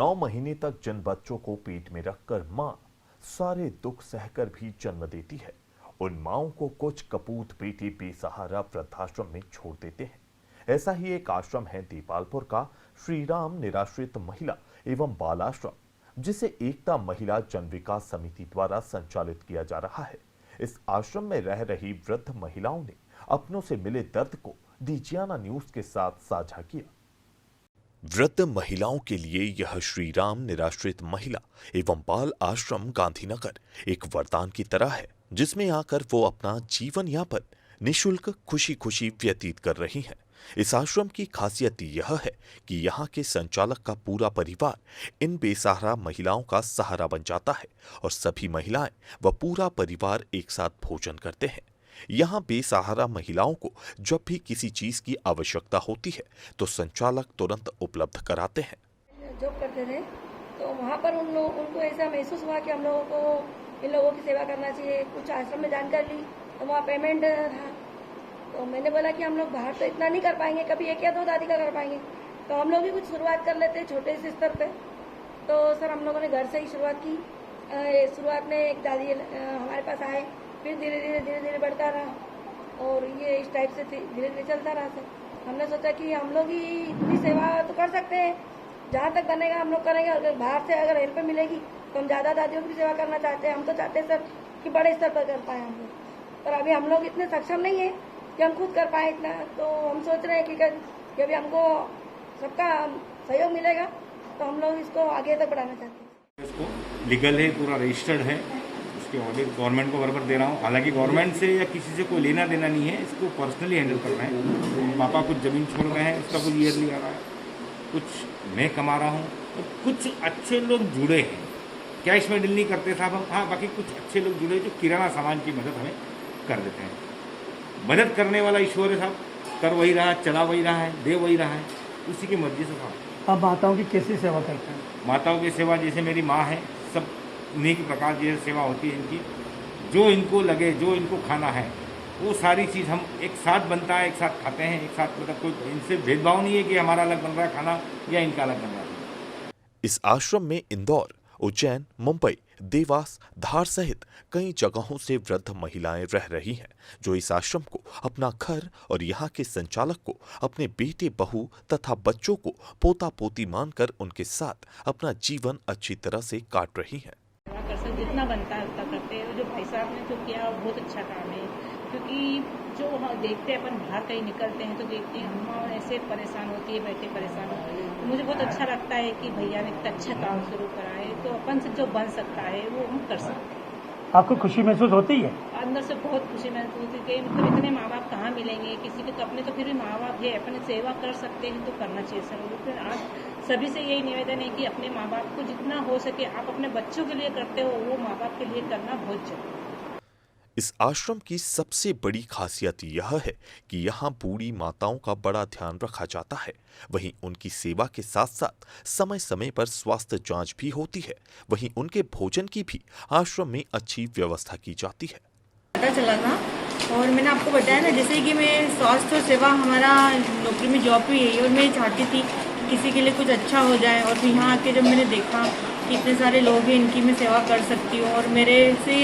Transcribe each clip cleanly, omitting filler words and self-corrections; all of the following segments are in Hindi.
9 महीने तक जिन बच्चों को पेट में रखकर मां सारे दुख सहकर भी जन्म देती है, उन माओं को कुछ कपूत बेटे बेसहारा वृद्धाश्रम में छोड़ देते हैं। ऐसा ही एक आश्रम है देपालपुर का श्री राम निराश्रित महिला एवं बाल आश्रम, जिसे एकता महिला जन विकास समिति द्वारा संचालित किया जा रहा है। इस आश्रम में रह रही वृद्ध महिलाओं ने अपनों से मिले दर्द को डीजियाना न्यूज के साथ साझा किया। वृद्ध महिलाओं के लिए यह श्री राम निराश्रित महिला एवं बाल आश्रम गांधीनगर एक वरदान की तरह है, जिसमें आकर वो अपना जीवन यापन निशुल्क खुशी खुशी व्यतीत कर रही हैं। इस आश्रम की खासियत यह है कि यहाँ के संचालक का पूरा परिवार इन बेसहारा महिलाओं का सहारा बन जाता है और सभी महिलाएं व पूरा परिवार एक साथ भोजन करते हैं। यहाँ बेसहारा महिलाओं को जब भी किसी चीज की आवश्यकता होती है तो संचालक तुरंत उपलब्ध कराते हैं। जॉब करते थे तो वहाँ पर उनको ऐसा महसूस हुआ कि हम लोगों को इन लोगों की सेवा करना चाहिए। कुछ आश्रम में जानकारी ली तो वहाँ पेमेंट था, तो मैंने बोला कि हम लोग बाहर तो इतना नहीं कर पाएंगे, कभी एक या दो दादी का कर पाएंगे, तो हम लोग भी कुछ शुरुआत कर लेते छोटे से स्तर पे। तो सर हम लोगों ने घर से ही शुरुआत की। शुरुआत में एक दादी हमारे पास आए, फिर धीरे धीरे बढ़ता रहा और ये इस टाइप से धीरे धीरे चलता रहा। सर हमने सोचा कि हम लोग ही इतनी सेवा तो कर सकते हैं, जहाँ तक बनेगा हम लोग करेंगे। अगर बाहर से अगर हेल्प मिलेगी तो हम ज़्यादा दादियों की सेवा करना चाहते हैं। हम तो चाहते हैं सर कि बड़े स्तर पर कर पाए हम लोग, पर अभी हम लोग इतने सक्षम नहीं है कि हम खुद कर पाए इतना। तो हम सोच रहे हैं कि अभी हमको सबका सहयोग मिलेगा तो हम लोग इसको आगे तक बढ़ाना चाहते हैं। इसको लीगल है, पूरा रजिस्टर्ड है, उसके ऑडिट गवर्नमेंट को बराबर दे रहा हूँ। हालांकि गवर्नमेंट से या किसी से कोई लेना देना नहीं है, इसको पर्सनली हैंडल कर रहे हैं। पापा कुछ ज़मीन छोड़ गए हैं, उसका कुछ ईयरली आ रहा है, कुछ मैं कमा रहा हूँ और कुछ अच्छे लोग जुड़े हैं। कैश में डील नहीं करते साहब हम, हाँ बाकी कुछ अच्छे लोग जुड़े जो किराना सामान की मदद हमें कर देते हैं। मदद करने वाला ईश्वर है साहब, कर वही रहा, चला वही रहा है, दे वही रहा है, उसी की मर्जी से साहब। आप माताओं की कैसी सेवा करते हैं? माताओं की सेवा जैसे मेरी माँ है, सब उन्हीं की प्रकार जैसे सेवा होती है इनकी। जो इनको लगे, जो इनको खाना है, वो सारी चीज़ हम एक साथ बनता है, एक साथ खाते हैं, एक साथ। मतलब कोई इनसे भेदभाव नहीं है कि हमारा अलग बन रहा है खाना या इनका अलग बन रहा है। इस आश्रम में इंदौर, उज्जैन, मुंबई, देवास, धार सहित कई जगहों से वृद्ध महिलाएं रह रही हैं, जो इस आश्रम को अपना घर और यहाँ के संचालक को अपने बेटे, बहू तथा बच्चों को पोता पोती मानकर उनके साथ अपना जीवन अच्छी तरह से काट रही हैं। जितना बनता है उतना करते हैं। जो भाई साहब ने जो किया वो बहुत अच्छा काम है, क्योंकि जो हम देखते हैं, अपन बाहर कहीं निकलते हैं तो देखते हैं हम ऐसे परेशान होती है, बैठे परेशान होते हैं। तो मुझे बहुत अच्छा लगता है कि भैया ने इतना अच्छा काम शुरू करा है, तो अपन से जो बन सकता है वो हम कर सकते हैं। आपको खुशी महसूस होती है? अंदर से बहुत खुशी महसूस होती है। मतलब इतने माँ बाप कहाँ मिलेंगे किसी के, तो अपने तो फिर भी माँ बाप है, अपने सेवा कर सकते हैं तो करना चाहिए सर। फिर आज सभी से यही निवेदन है कि अपने माँ बाप को जितना हो सके आप अपने बच्चों के लिए करते हो, वो माँ बाप के लिए करना बहुत जरूरी है। इस आश्रम की सबसे बड़ी खासियत यह है कि यहाँ बूढ़ी माताओं का बड़ा ध्यान रखा जाता है। वहीं उनकी सेवा के साथ साथ समय समय पर स्वास्थ्य जांच भी होती है। वहीं उनके भोजन की भी आश्रम में अच्छी व्यवस्था की जाती है। पता चला था और मैंने आपको बताया ना, जैसे कि मैं स्वास्थ्य और सेवा, हमारा नौकरी में जॉब भी है और मैं चाहती थी किसी के लिए कुछ अच्छा हो जाए। और फिर यहाँ आके जब मैंने देखा कि इतने सारे लोग हैं, इनकी मैं सेवा कर सकती हूँ और मेरे से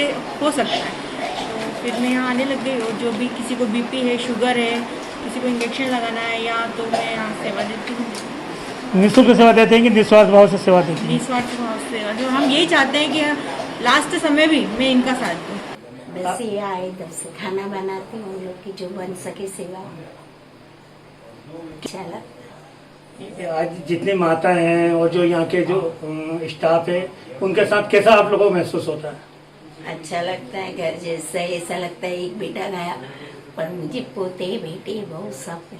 हो सकता है, तो फिर मैं यहाँ आने लग गई। और जो भी किसी को बीपी है, शुगर है, किसी को इंजेक्शन लगाना है या, तो मैं यहाँ सेवा देती हूँ। निःशुल्क सेवा देते हैं कि निस्वार्थ भाव से सेवा देते हैं? निस्वार्थ भाव से सेवा। जो हम यही चाहते हैं कि लास्ट समय भी मैं इनका साथ दूँ। बस ये आए तब से खाना बनाती हूँ, उन लोग की जो बन सके सेवा। अच्छा लगता है। आज जितनी माता हैं और जो यहाँ के जो स्टाफ है, उनके साथ कैसा आप लोगों को महसूस होता है? अच्छा लगता है, घर जैसा ऐसा लगता है एक बेटा गया, पर मुझे पोते बेटे बहुत सब है।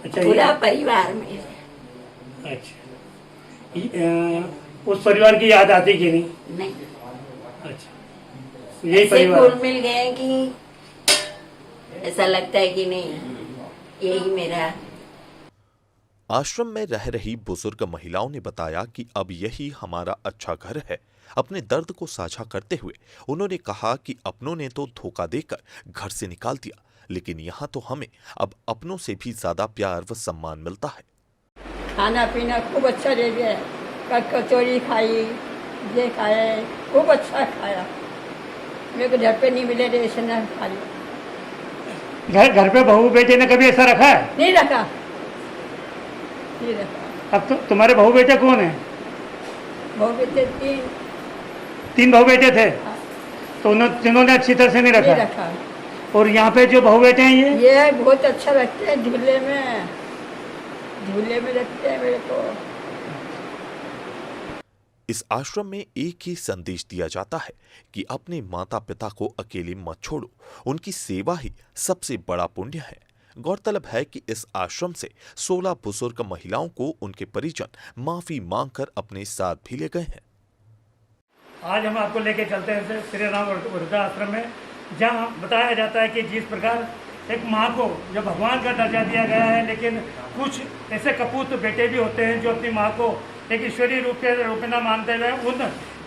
अच्छा, पूरा परिवार में। अच्छा, उस परिवार की याद आती कि नहीं? नहीं, अच्छा, यही ऐसे परिवार घुल मिल गए कि ऐसा लगता है कि नहीं यही मेरा। आश्रम में रह रही बुजुर्ग महिलाओं ने बताया कि अब यही हमारा अच्छा घर है। अपने दर्द को साझा करते हुए उन्होंने कहा कि अपनों ने तो धोखा देकर घर से निकाल दिया, लेकिन यहाँ तो हमें अब अपनों से भी ज्यादा प्यार व सम्मान मिलता है। खाना पीना खूब अच्छा दे दिया है, कचौरी खाई, ये खाए, खूब अच्छा खाया। मेरे को घर पे नहीं मिले रेशन खा लिया। घर पे बहू बेटे ने कभी ऐसा रखा है? नहीं रखा, नहीं रखा। अब तुम्हारे बहू बेटे कौन है? बहू बेटे तीन बहू बेटे थे, तो जिन्होंने अच्छी तरह से नहीं नहीं रखा। रखा। और यहाँ पे जो बहू बेटे हैं ये बहुत अच्छा रखते हैं, झूले में रखते हैं मेरे को। इस आश्रम में एक ही संदेश दिया जाता है कि अपने माता पिता को अकेले मत छोड़ो, उनकी सेवा ही सबसे बड़ा पुण्य है। गौरतलब है कि इस आश्रम से 16 बुजुर्ग महिलाओं को उनके परिजन माफी मांगकर अपने साथ भी ले गए हैं। आज हम आपको लेके चलते हैं श्री राम वृद्धाश्रम में, जहाँ बताया जाता है कि जिस प्रकार एक माँ को जो भगवान का दर्जा दिया गया है, लेकिन कुछ ऐसे कपूत बेटे भी होते हैं जो अपनी माँ को एक ईश्वरीय रूप में न मानते हुए उन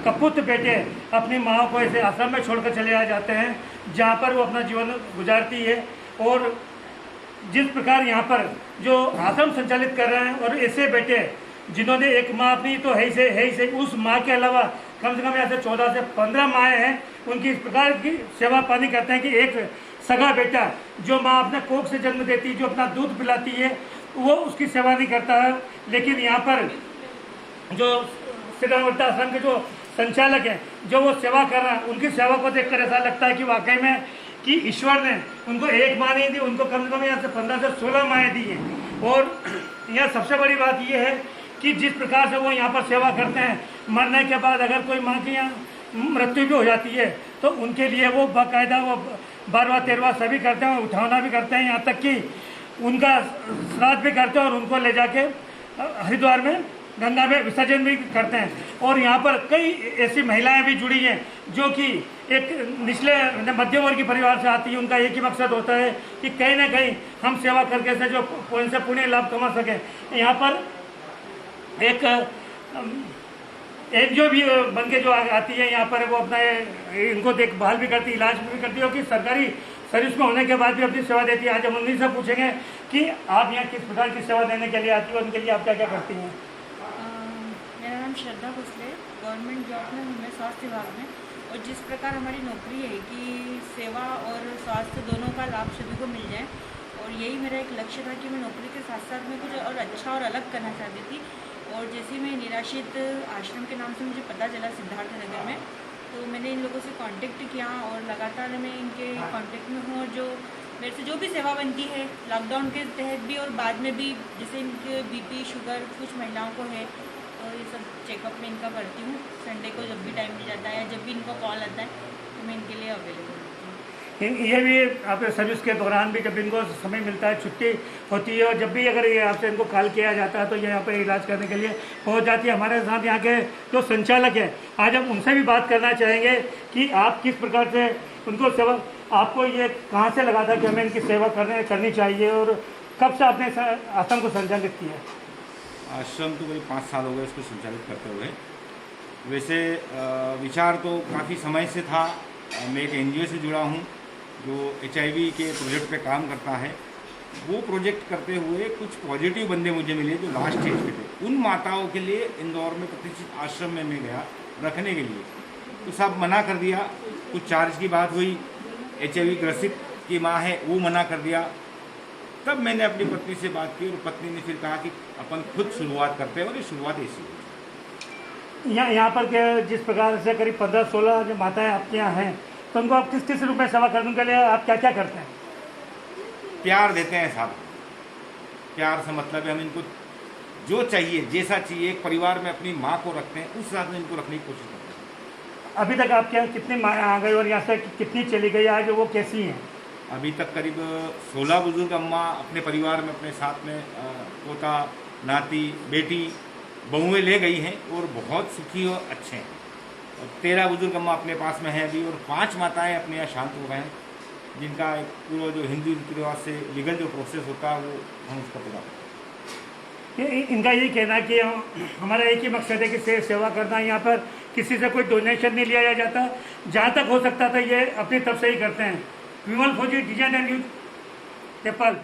कपूत बेटे अपनी माँ को ऐसे आश्रम में छोड़कर चले आ जाते हैं, जहाँ पर वो अपना जीवन गुजारती है। और जिस प्रकार यहाँ पर जो आश्रम संचालित कर रहे हैं, और ऐसे बेटे जिन्होंने एक माँ अपनी तो है ही से, उस माँ के अलावा कम से कम यहाँ से 14 से 15 माएँ हैं, उनकी इस प्रकार की सेवा पानी करते हैं कि एक सगा बेटा जो माँ अपने कोख से जन्म देती है, जो अपना दूध पिलाती है, वो उसकी सेवा नहीं करता है। लेकिन यहाँ पर जो श्री राम वृद्धाश्रम के जो संचालक हैं, जो वो सेवा कर रहे हैं, उनकी सेवा को देखकर ऐसा लगता है कि वाकई में कि ईश्वर ने उनको एक माँ नहीं दी, उनको कम से कम यहाँ से 15 से 16 माएँ दी हैं। और यहाँ सबसे बड़ी बात ये है कि जिस प्रकार से वो यहाँ पर सेवा करते हैं, मरने के बाद अगर कोई माँ की यहाँ मृत्यु भी हो जाती है तो उनके लिए वो बाकायदा वो 12वां 13वां सभी करते हैं, उठावना भी करते हैं, यहाँ तक कि उनका श्राद्ध भी करते हैं और उनको ले जाके हरिद्वार में गंगा में विसर्जन भी करते हैं। और यहाँ पर कई ऐसी महिलाएं भी जुड़ी हैं जो कि एक निचले मध्यम वर्गीय परिवार से आती है। उनका एक ही मकसद होता है कि कहीं ना कहीं हम सेवा करके से जो इनसे पुण्य लाभ कमा सकें। यहाँ पर एक एनजीओ भी बन के जो आती है यहाँ पर, वो अपना इनको देखभाल भी करती है, इलाज भी करती है, कि सरकारी सर्विस में होने के बाद भी अपनी सेवा देती है। आज हम उन्हीं से पूछेंगे कि आप यहाँ किस प्रकार की सेवा देने के लिए आती है और उनके लिए आप क्या क्या करती हैं। मेरा नाम श्रद्धा भोसले, गवर्नमेंट जॉब में हूँ मैं स्वास्थ्य विभाग में। और जिस प्रकार हमारी नौकरी है कि सेवा और स्वास्थ्य दोनों का लाभ सभी को मिल जाए, और यही मेरा एक लक्ष्य था कि मैं नौकरी के साथ साथ में कुछ और अच्छा और अलग करना चाहती थी। और जैसे मैं निराश्रित आश्रम के नाम से मुझे पता चला सिद्धार्थ नगर में, तो मैंने इन लोगों से कांटेक्ट किया और लगातार मैं इनके कांटेक्ट में हूँ। और जो मेरे से जो भी सेवा बनती है लॉकडाउन के तहत भी और बाद में भी, जैसे इनके बीपी शुगर कुछ महिलाओं को है, तो ये सब चेकअप में इनका करती हूँ। संडे को जब भी टाइम मिल जाता है, जब भी इनको कॉल आता है, तो मैं इनके लिए अवेलेबल होती हूँ। ये भी आप सर्विस के दौरान भी जब इनको समय मिलता है, छुट्टी होती है, और जब भी अगर ये आपसे इनको कॉल किया जाता है तो ये यहाँ पर इलाज करने के लिए पहुँच जाती है। हमारे साथ यहाँ के जो संचालक हैं, आज हम उनसे भी बात करना चाहेंगे कि आप किस प्रकार से उनको सेवा, आपको ये कहाँ से लगा था कि हमें इनकी सेवा करनी चाहिए, और कब से आपने आश्रम को संचालित किया? आश्रम तो करीब 5 साल हो गए इसको संचालित करते हुए। वैसे विचार तो काफ़ी समय से था। मैं एक एनजीओ से जुड़ा हूँ जो HIV के प्रोजेक्ट पे काम करता है। वो प्रोजेक्ट करते हुए कुछ पॉजिटिव बंदे मुझे मिले जो लास्ट स्टेज पे थे। उन माताओं के लिए इंदौर में प्रतिष्ठित आश्रम में मैं गया रखने के लिए, तो सब मना कर दिया। कुछ चार्ज की बात हुई, HIV ग्रसित की माँ है वो मना कर दिया। तब मैंने अपनी पत्नी से बात की और पत्नी ने फिर कहा कि अपन खुद शुरुआत करते हैं, और ये शुरुआत ऐसी हुई। यहाँ पर जिस प्रकार से करीब 15-16 जो माताएं आपके यहाँ हैं, तो उनको आप किस रूप में सेवा करने के लिए आप क्या क्या करते हैं? प्यार देते हैं साहब। प्यार से मतलब है हम इनको जो चाहिए, जैसा चाहिए, एक परिवार में अपनी माँ को रखते हैं उस हिसाब से इनको रखने की कोशिश करते हैं। अभी तक आपके यहाँ कितनी माँ आ गई और यहाँ से कितनी चली गई आज, वो कैसी हैं? अभी तक करीब 16 बुजुर्ग अम्मा अपने परिवार में अपने साथ में पोता, नाती, बेटी, बहुएं ले गई हैं और बहुत सुखी और अच्छे हैं। और 13 बुजुर्ग अम्मा अपने पास में हैं अभी, और 5 माताएं अपने यहाँ शांत हो गए हैं, जिनका एक पूरा जो हिंदू रीति रिवाज से लीगल जो प्रोसेस होता है वो हम उसका पूरा करते हैं। इनका यही कहना है कि हमारा एक ही मकसद है कि सेवा करना। यहाँ पर किसी से कोई डोनेशन नहीं लिया जाता, जहाँ तक हो सकता था ये अपनी तरफ से ही करते हैं। विमल फौजी, डिजाइन एंड न्यूज, नेपाल।